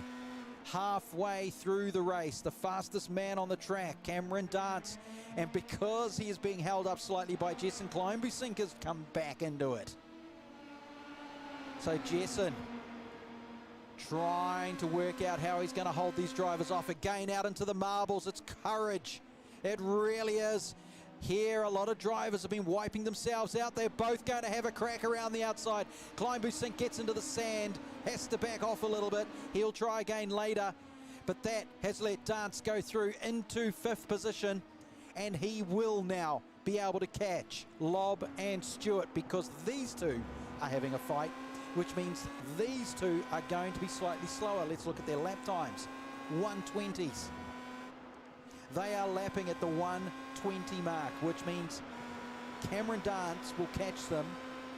Speaker 1: Halfway through the race, the fastest man on the track, Cameron Dance. And because he is being held up slightly by Jessen, Kleinbusink has come back into it. So Jessen trying to work out how he's going to hold these drivers off. Again, out into the marbles. It's courage. It really is. Here, a lot of drivers have been wiping themselves out. They're both going to have a crack around the outside. Kleinbusink gets into the sand, has to back off a little bit. He'll try again later, but that has let Dance go through into 5th position, and he will now be able to catch Lob and Stewart, because these two are having a fight, which means these two are going to be slightly slower. Let's look at their lap times. 1:20s. They are lapping at the 1:20 mark, which means Cameron Dance will catch them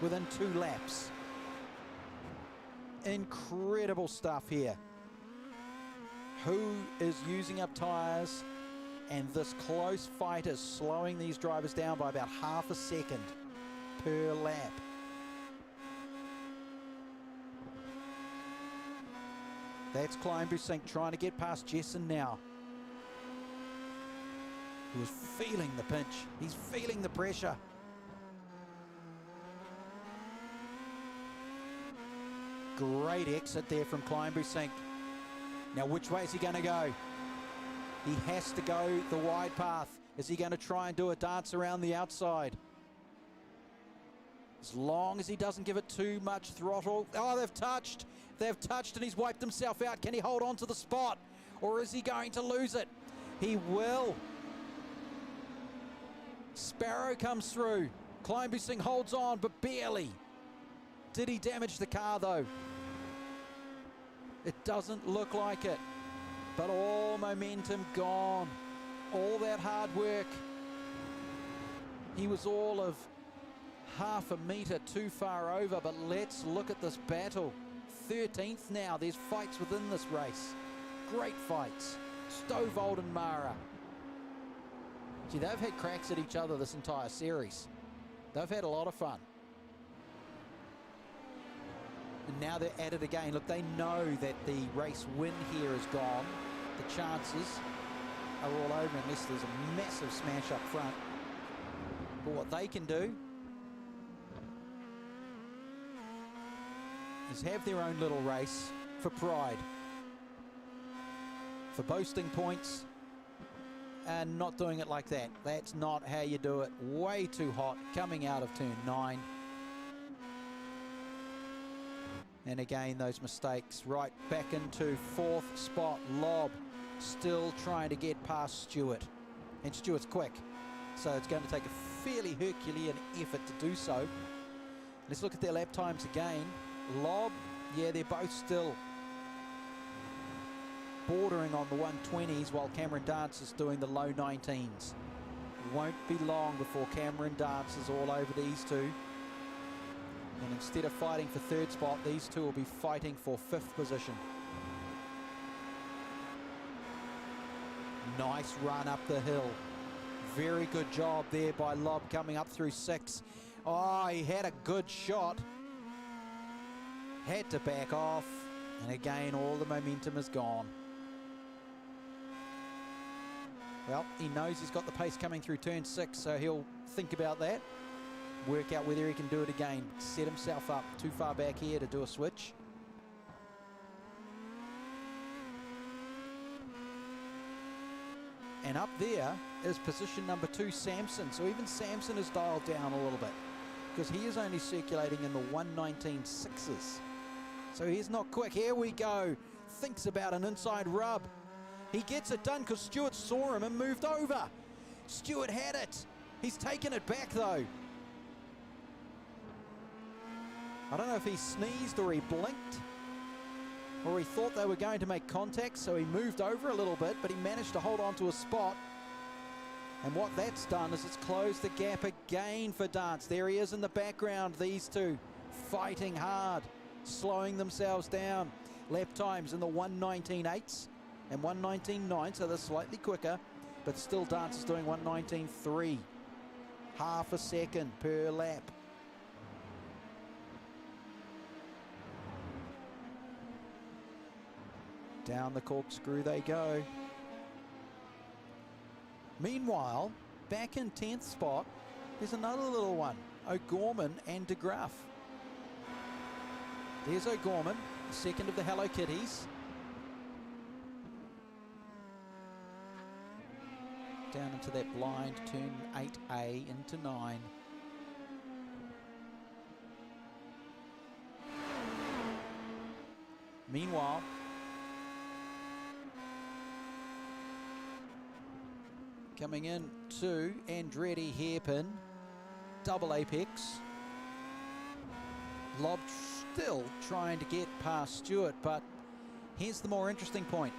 Speaker 1: within 2 laps. Incredible stuff here. Who is using up tyres? And this close fight is slowing these drivers down by about half a second per lap. That's Kleinbusink trying to get past Jessen now. He was feeling the pinch. He's feeling the pressure. Great exit there from Kleinbusink. Now, which way is he going to go? He has to go the wide path. Is he going to try and do a dance around the outside? As long as he doesn't give it too much throttle. Oh, they've touched. They've touched and he's wiped himself out. Can he hold on to the spot? Or is he going to lose it? He will. Sparrow comes through. Kleinbusink holds on, but barely. Did he damage the car, though? It doesn't look like it. But all momentum gone. All that hard work. He was all of half a metre too far over, but let's look at this battle. 13th now. There's fights within this race. Great fights. Stovald and Mara. Gee, they've had cracks at each other this entire series. They've had a lot of fun. And now they're at it again. Look, they know that the race win here is gone. The chances are all over unless there's a massive smash up front. But what they can do is have their own little race for pride, for boasting points, and not doing it like that. That's not how you do it. Way too hot coming out of turn 9. And again, those mistakes. Right back into 4th spot. Lob still trying to get past Stewart. And Stewart's quick, so it's going to take a fairly Herculean effort to do so. Let's look at their lap times again. Lob, yeah, they're both still bordering on the 1:20s, while Cameron Dance is doing the low 19s. Won't be long before Cameron Dance is all over these two. And instead of fighting for 3rd spot, these two will be fighting for 5th position. Nice run up the hill. Very good job there by Lob coming up through 6. Oh, he had a good shot. Had to back off. And again, all the momentum is gone. Well, he knows he's got the pace coming through turn 6, so he'll think about that. Work out whether he can do it again. Set himself up too far back here to do a switch. And up there is position number 2, Samson. So even Samson is dialed down a little bit, because he is only circulating in the 1:19.6s. So he's not quick. Here we go. Thinks about an inside rub. He gets it done because Stewart saw him and moved over. Stewart had it. He's taken it back though. I don't know if he sneezed or he blinked or he thought they were going to make contact, so he moved over a little bit, but he managed to hold on to a spot. And what that's done is it's closed the gap again for Dance. There he is in the background, these two fighting hard, slowing themselves down. Lap times in the 1:19.8s and 1:19.9, so they're slightly quicker, but still Dance is doing 1:19.3. Half a second per lap. Down the corkscrew they go. Meanwhile, back in 10th spot, there's another little one, O'Gorman and De Graaf. There's O'Gorman, the second of the Hello Kitties. Down into that blind turn 8A into 9. Meanwhile, coming in to Andretti hairpin, double apex. Lob still trying to get past Stewart, but here's the more interesting point.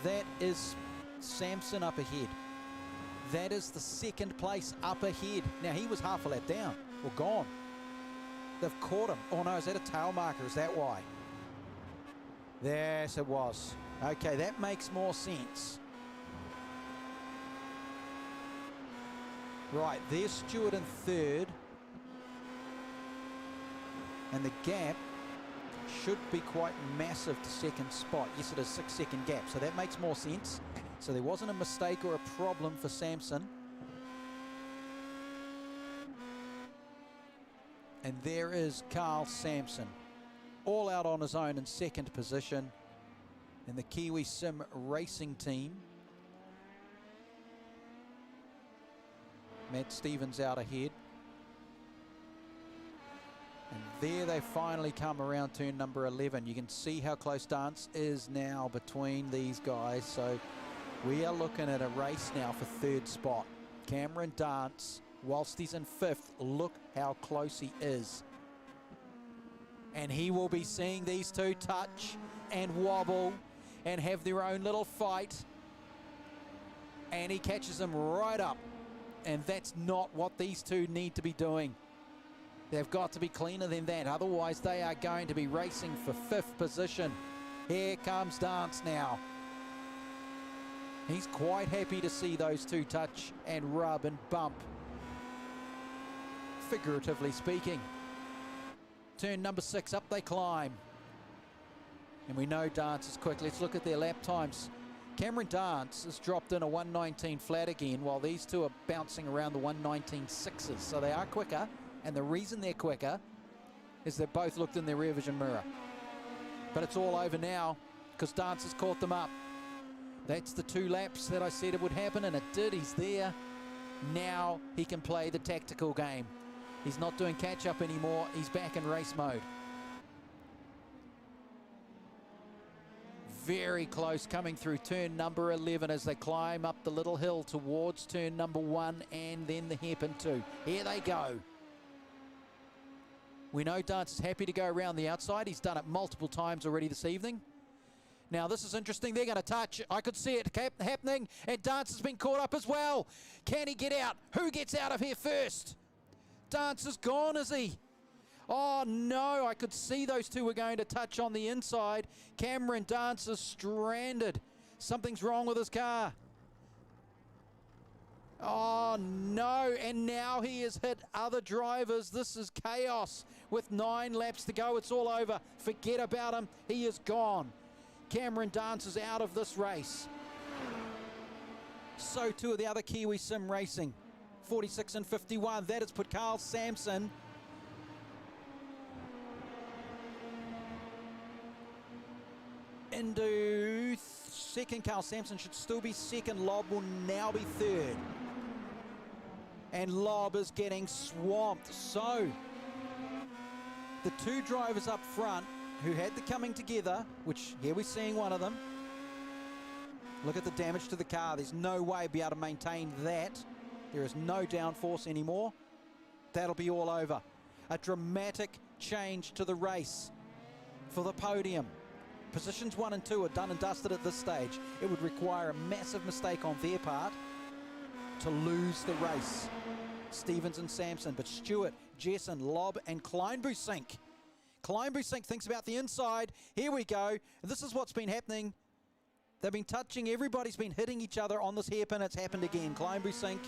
Speaker 1: That is Sampson up ahead. That is the second place up ahead. Now he was half a lap down, or gone. They've caught him. Oh no, is that a tail marker? Is that why? Yes, it was. Okay, that makes more sense. Right, there's Stewart in third. And the gap should be quite massive to second spot. Yes, it is 6-second gap, so that makes more sense. So there wasn't a mistake or a problem for Sampson. And there is Carl Sampson, all out on his own in second position in the Kiwi Sim Racing team. Matt Stevens out ahead. And there they finally come around turn number 11. You can see how close Dance is now between these guys. So we are looking at a race now for third spot. Cameron Dance, whilst he's in fifth, look how close he is. And he will be seeing these two touch and wobble and have their own little fight. And he catches them right up. And that's not what these two need to be doing. They've got to be cleaner than that. Otherwise, they are going to be racing for fifth position. Here comes Dance now. He's quite happy to see those two touch and rub and bump, figuratively speaking. Turn number 6, up they climb. And we know Dance is quick. Let's look at their lap times. Cameron Dance has dropped in a 1:19 flat again, while these two are bouncing around the 1:19.6s. So they are quicker, and the reason they're quicker is they both looked in their rear vision mirror. But it's all over now because Dance has caught them up. That's the 2 laps that I said it would happen, and it did. He's there. Now he can play the tactical game. He's not doing catch-up anymore. He's back in race mode. Very close coming through turn number 11 as they climb up the little hill towards turn number 1 and then the hairpin 2. Here they go. We know Dance is happy to go around the outside. He's done it multiple times already this evening. Now this is interesting. They're going to touch. I could see it happening, and Dance has been caught up as well. Can he get out? Who gets out of here first? Dance is gone, is he? Oh no, I could see those two were going to touch on the inside. Cameron Dance is stranded. Something's wrong with his car. Oh no, and now he has hit other drivers. This is chaos. With 9 laps to go, it's all over. Forget about him, he is gone. Cameron Dance is out of this race. So too are the other Kiwi Sim Racing. 46 and 51, that has put Carl Sampson into second. Carl Sampson should still be second. Lob will now be third. And Lob is getting swamped. So the 2 drivers up front who had the coming together, which here we're seeing one of them. Look at the damage to the car. There's no way to be able to maintain that. There is no downforce anymore. That'll be all over. A dramatic change to the race for the podium. Positions 1 and 2 are done and dusted at this stage. It would require a massive mistake on their part to lose the race. Stevens and Sampson, but Stewart, Jessen, Lobb and Kleinbusink. Kleinbusink thinks about the inside. Here we go. This is what's been happening. They've been touching. Everybody's been hitting each other on this hairpin. It's happened again. Kleinbusink,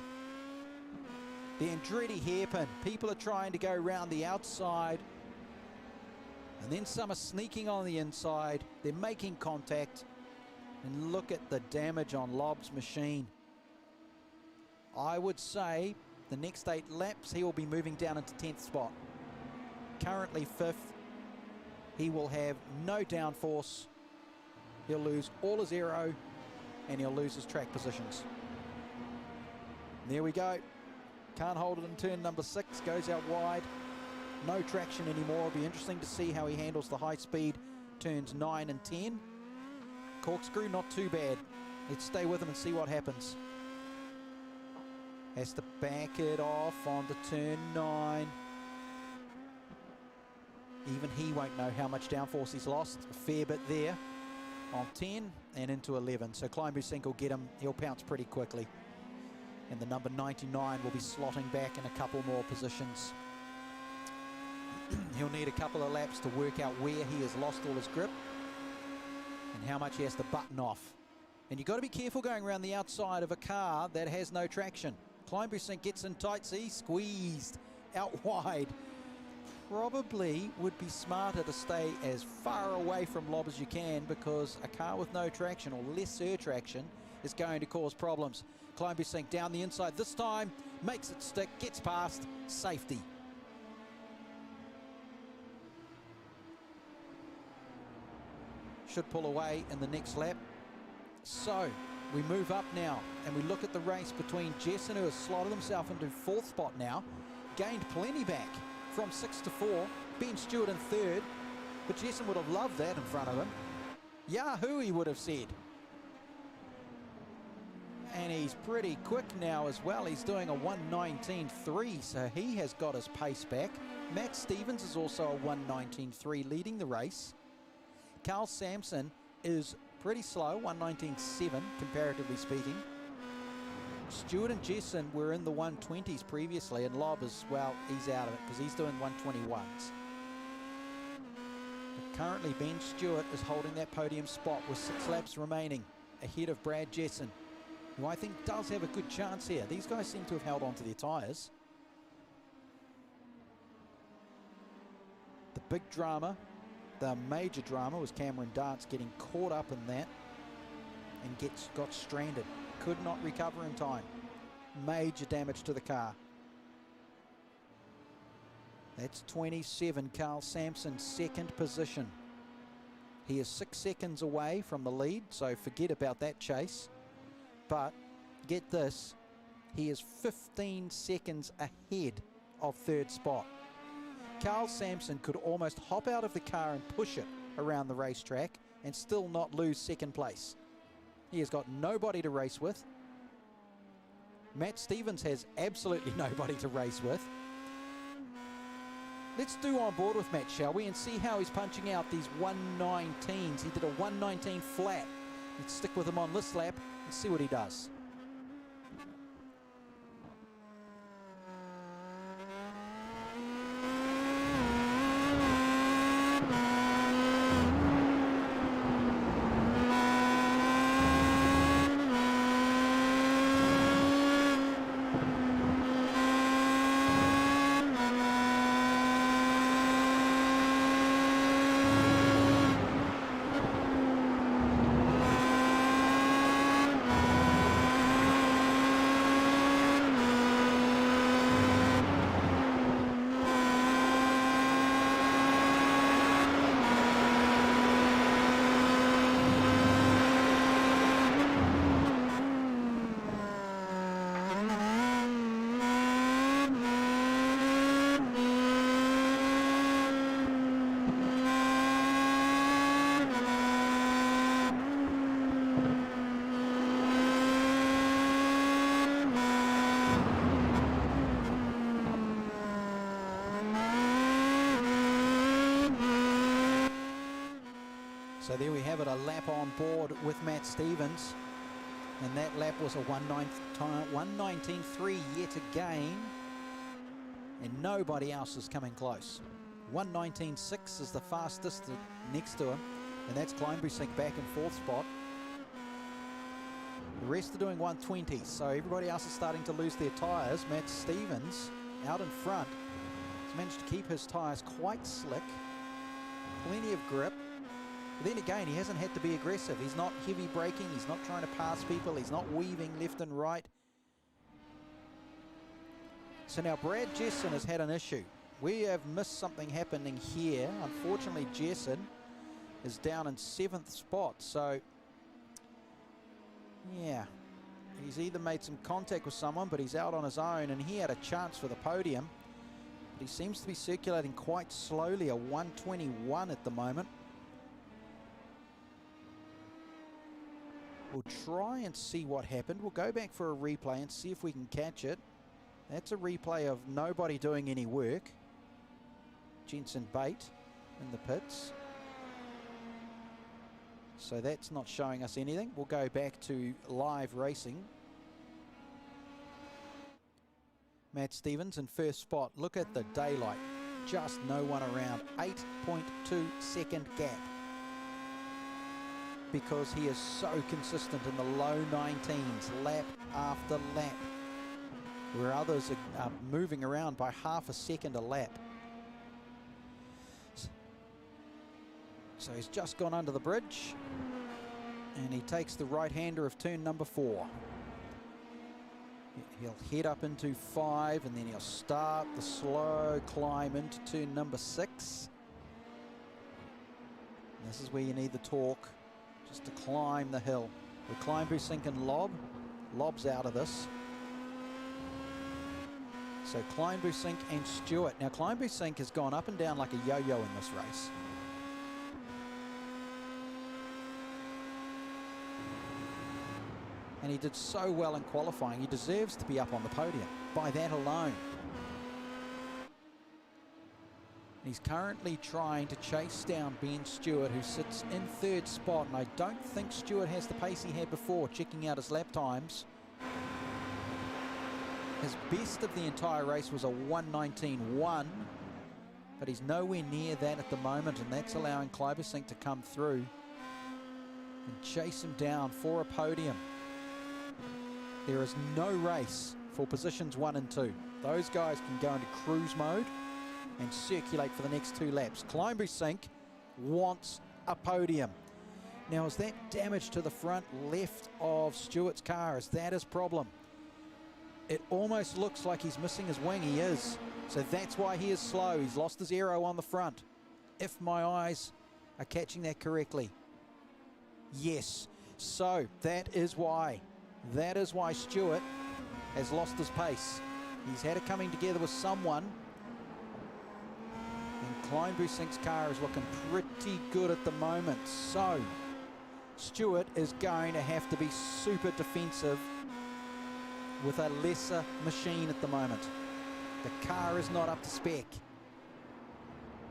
Speaker 1: the Andretti hairpin. People are trying to go around the outside. And then some are sneaking on the inside. They're making contact. And look at the damage on Lobb's machine. I would say the next 8 laps, he will be moving down into 10th spot. Currently 5th. He will have no downforce. He'll lose all his aero and he'll lose his track positions. There we go. Can't hold it in turn number 6. Goes out wide. No traction anymore. It'll be interesting to see how he handles the high speed turns 9 and 10. Corkscrew, not too bad. Let's stay with him and see what happens. Has to back it off onto turn 9. Even he won't know how much downforce he's lost. A fair bit there on 10 and into 11. So Kleinbusink will get him. He'll pounce pretty quickly. And the number 99 will be slotting back in a couple more positions. He'll need a couple of laps to work out where he has lost all his grip and how much he has to button off. And you've got to be careful going around the outside of a car that has no traction. Kleinbusink gets in tight, see, squeezed out wide. Probably would be smarter to stay as far away from Lobb as you can, because a car with no traction or lesser traction is going to cause problems. Kleinbusink down the inside this time, makes it stick, gets past, safety. Should pull away in the next lap. So we move up now and we look at the race between Jessen, who has slotted himself into 4th spot now, gained plenty back from 6 to 4, Ben Stewart in 3rd, but Jessen would have loved that in front of him. Yahoo, he would have said. And he's pretty quick now as well. He's doing a 1:19.3, so he has got his pace back. Matt Stevens is also a 1:19.3 leading the race. Carl Sampson is pretty slow, 1:19.7 comparatively speaking. Stewart and Jessen were in the 120s previously, and Lobb is, well, he's out of it because he's doing 121s. But currently Ben Stewart is holding that podium spot with 6 laps remaining, ahead of Brad Jessen, who I think does have a good chance here. These guys seem to have held on to their tyres. The big drama, the major drama, was Cameron Dance getting caught up in that and got stranded. Could not recover in time. Major damage to the car. That's 27, Carl Sampson, 2nd position. He is 6 seconds away from the lead, so forget about that chase. But get this, he is 15 seconds ahead of 3rd spot. Carl Sampson could almost hop out of the car and push it around the racetrack and still not lose 2nd place. He has got nobody to race with. Matt Stevens has absolutely nobody to race with. Let's do on board with Matt, shall we, and see how he's punching out these 1:19s. He did a 1:19 flat. Let's stick with him on this lap and see what he does. So there we have it, a lap on board with Matt Stevens. And that lap was a 1:19.3 yet again. And nobody else is coming close. 1:19.6 is the fastest next to him. And that's Kleinbusink back in fourth spot. The rest are doing 1:20, so everybody else is starting to lose their tyres. Matt Stevens out in front has managed to keep his tyres quite slick. Plenty of grip. But then again, he hasn't had to be aggressive. He's not heavy braking. He's not trying to pass people. He's not weaving left and right. So now Brad Jesson has had an issue. We have missed something happening here. Unfortunately, Jesson is down in 7th spot. So, yeah, he's either made some contact with someone, but he's out on his own, and he had a chance for the podium. But he seems to be circulating quite slowly, a 1:21 at the moment. We'll try and see what happened. We'll go back for a replay and see if we can catch it. That's a replay of nobody doing any work. Jensen Bate in the pits. So that's not showing us anything. We'll go back to live racing. Matt Stevens in first spot. Look at the daylight. Just no one around. 8.2 second gap. Because he is so consistent in the low 19s, lap after lap, where others are moving around by half a second a lap. So he's just gone under the bridge, and he takes the right-hander of turn number 4. He'll head up into 5, and then he'll start the slow climb into turn number 6. And this is where you need the torque. Just to climb the hill. With Kleinbusink and Lob's out of this. So Kleinbusink and Stewart. Now Kleinbusink has gone up and down like a yo-yo in this race. And he did so well in qualifying. He deserves to be up on the podium by that alone. He's currently trying to chase down Ben Stewart, who sits in 3rd spot, and I don't think Stewart has the pace he had before, checking out his lap times. His best of the entire race was a 1:19.1, but he's nowhere near that at the moment, and that's allowing Kleinbusink to come through and chase him down for a podium. There is no race for positions 1 and 2. Those guys can go into cruise mode and circulate for the next 2 laps. Kleinbusink wants a podium. Now, is that damage to the front left of Stewart's car? Is that his problem? It almost looks like he's missing his wing. He is. So that's why he is slow. He's lost his aero on the front. If my eyes are catching that correctly. Yes. So that is why. That is why Stewart has lost his pace. He's had it coming together with someone. And Kleinbusink's car is looking pretty good at the moment. So Stewart is going to have to be super defensive with a lesser machine at the moment. The car is not up to spec.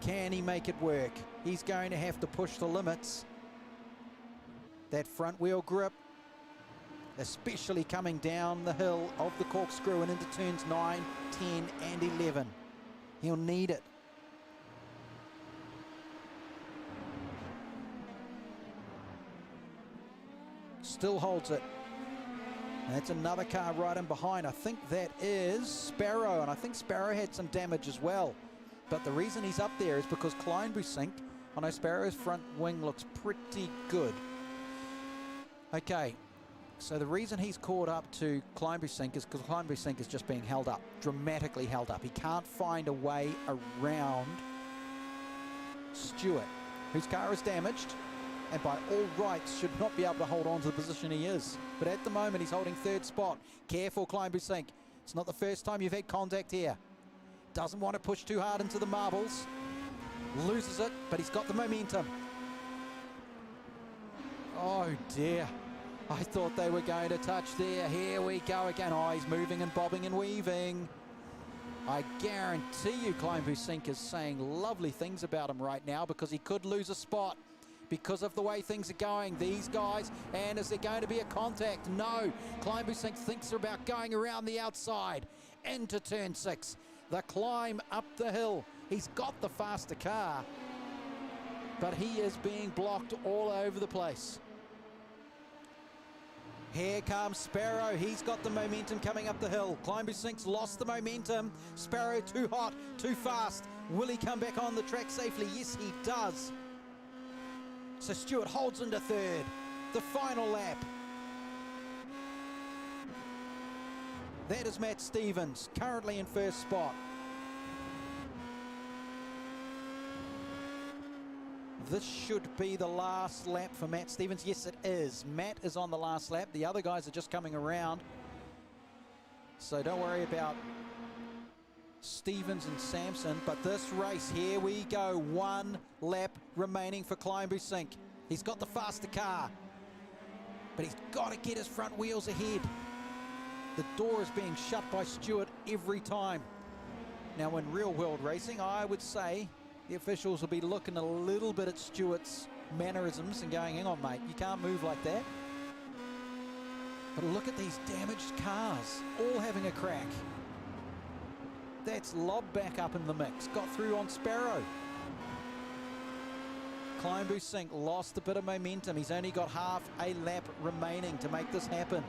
Speaker 1: Can he make it work? He's going to have to push the limits. That front wheel grip, especially coming down the hill of the corkscrew and into turns 9, 10 and 11. He'll need it. Still holds it. And that's another car right in behind. I think that is Sparrow, and I think Sparrow had some damage as well. But the reason he's up there is because Kleinbusink, I know Sparrow's front wing looks pretty good. Okay, so the reason he's caught up to Kleinbusink is because Kleinbusink is just being held up, dramatically held up. He can't find a way around Stewart, whose car is damaged, and by all rights should not be able to hold on to the position he is. But at the moment he's holding 3rd spot. Careful, Kleinbusink. It's not the first time you've had contact here. Doesn't want to push too hard into the marbles. Loses it, but he's got the momentum. Oh dear. I thought they were going to touch there. Here we go again. Oh, he's moving and bobbing and weaving. I guarantee you Kleinbusink is saying lovely things about him right now because he could lose a spot. because of the way things are going. These guys, and is there going to be a contact? No. Climb Busink thinks they're about going around the outside into turn 6. The climb up the hill. He's got the faster car, but he is being blocked all over the place. Here comes Sparrow. He's got the momentum coming up the hill. Climb Busink's lost the momentum. Sparrow too hot, too fast. Will he come back on the track safely? Yes, he does. So Stewart holds into third. The final lap. That is Matt Stevens, currently in first spot. This should be the last lap for Matt Stevens. Yes, it is. Matt is on the last lap. The other guys are just coming around. So don't worry about Stevens and Sampson. But this race, here we go. 1 lap remaining for Climb Busink. He's got the faster car, but he's got to get his front wheels ahead. The door is being shut by Stewart every time. Now, in real world racing, I would say the officials will be looking a little bit at Stewart's mannerisms and going, hang on, mate, you can't move like that. But look at these damaged cars, all having a crack. That's Lob back up in the mix, got through on Sparrow. Climb Busink lost a bit of momentum. He's only got half a lap remaining to make this happen.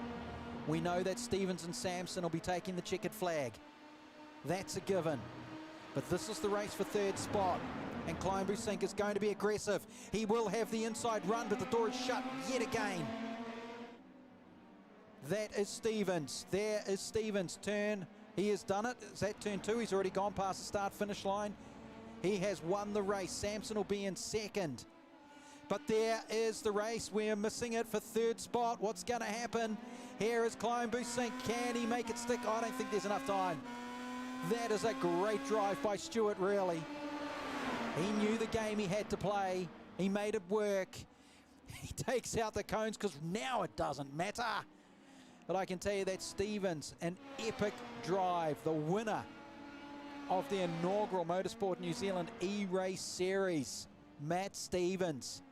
Speaker 1: We know that Stevens and Sampson will be taking the checkered flag. That's a given. But this is the race for third spot, and Climb Busink is going to be aggressive. He will have the inside run, but the door is shut yet again. That is Stevens. There is Stevens' turn. He has done it. Is that turn 2? He's already gone past the start-finish line. He has won the race. Sampson will be in second. But there is the race. We're missing it for third spot. What's going to happen? Here is Climb Busink. Can he make it stick? I don't think there's enough time. That is a great drive by Stewart, really. He knew the game he had to play. He made it work. He takes out the cones because now it doesn't matter. But I can tell you that Stevens, an epic drive, the winner of the inaugural MotorSport New Zealand eRace Series, Matt Stevens.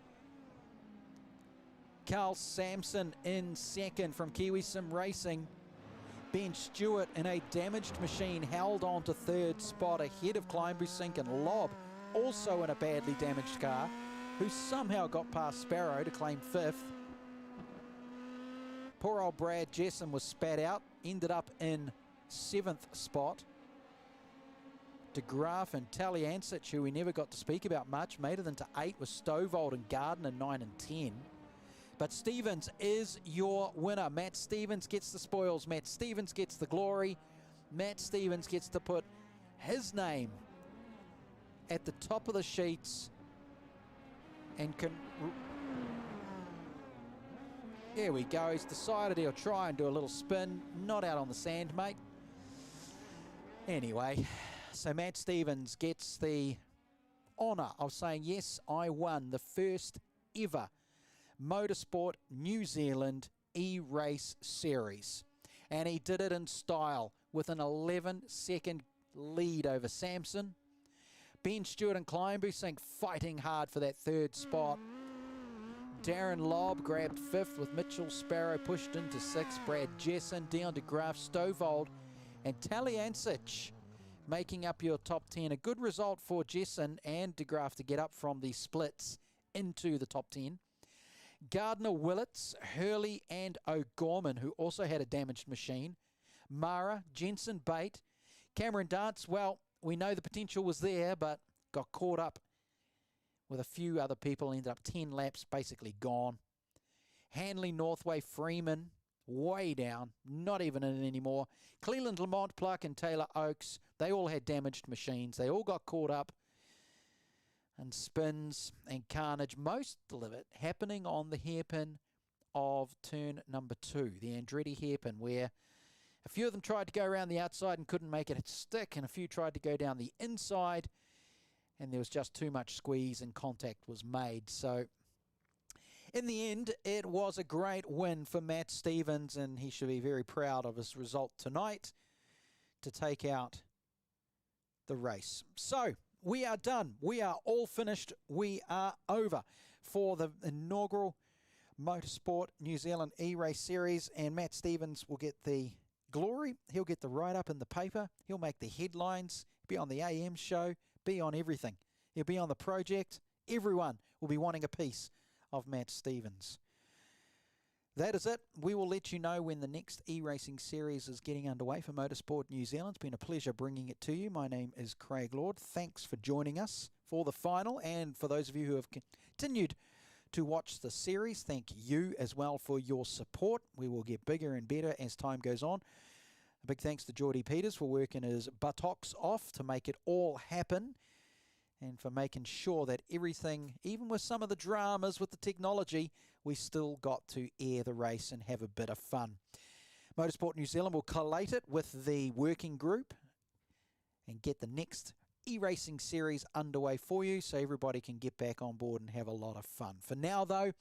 Speaker 1: Carl Sampson in second from Kiwi Sim Racing. Ben Stewart in a damaged machine held on to third spot ahead of Climb Busink and Lob, also in a badly damaged car, who somehow got past Sparrow to claim fifth. Poor old Brad Jessen was spat out, ended up in 7th spot. De Graaf and Taliancic, who we never got to speak about much, made it into 8 with Stovald and Gardner 9 and 10. But Stevens is your winner. Matt Stevens gets the spoils. Matt Stevens gets the glory. Matt Stevens gets to put his name at the top of the sheets and can... There we go. He's decided he'll try and do a little spin. Not out on the sand, mate. Anyway, so Matt Stevens gets the honour of saying, yes, I won the first ever MotorSport New Zealand eRace Series. And he did it in style with an 11-second lead over Sampson. Ben Stewart and Climb Busink fighting hard for that third spot. Darren Lobb grabbed 5th with Mitchell Sparrow pushed into 6th. Brad Jessen, Dion de Graaf, Stovald and Taliancic making up your top 10. A good result for Jessen and de Graaf to get up from the splits into the top 10. Gardner, Willits, Hurley and O'Gorman, who also had a damaged machine. Mara, Jensen, Bate, Cameron Dance, well, we know the potential was there, but got caught up with a few other people, ended up 10 laps, basically gone. Hanley, Northway, Freeman, way down, not even in it anymore. Cleland, Lamont, Pluck and Taylor Oakes, they all had damaged machines. They all got caught up. And spins and carnage, most of it happening on the hairpin of turn number 2, the Andretti hairpin, where a few of them tried to go around the outside and couldn't make it stick, and a few tried to go down the inside, and there was just too much squeeze and contact was made. So in the end, it was a great win for Matt Stevens, and he should be very proud of his result tonight to take out the race. So we are done. We are all finished. We are over for the inaugural MotorSport New Zealand eRace series, and Matt Stevens will get the glory. He'll get the write-up in the paper. He'll make the headlines, be on the AM show, be on everything. He'll be on the project. Everyone will be wanting a piece of Matt Stevens. That is it. We will let you know when the next e-racing series is getting underway for MotorSport New Zealand. It's been a pleasure bringing it to you. My name is Craig Lord. Thanks for joining us for the final, and for those of you who have continued to watch the series, thank you as well for your support. We will get bigger and better as time goes on. A big thanks to Geordie Peters for working his buttocks off to make it all happen, and for making sure that everything, even with some of the dramas with the technology, we still got to air the race and have a bit of fun. MotorSport New Zealand will collate it with the working group and get the next e-racing series underway for you so everybody can get back on board and have a lot of fun. For now, though,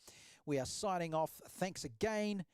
Speaker 1: we are signing off. Thanks again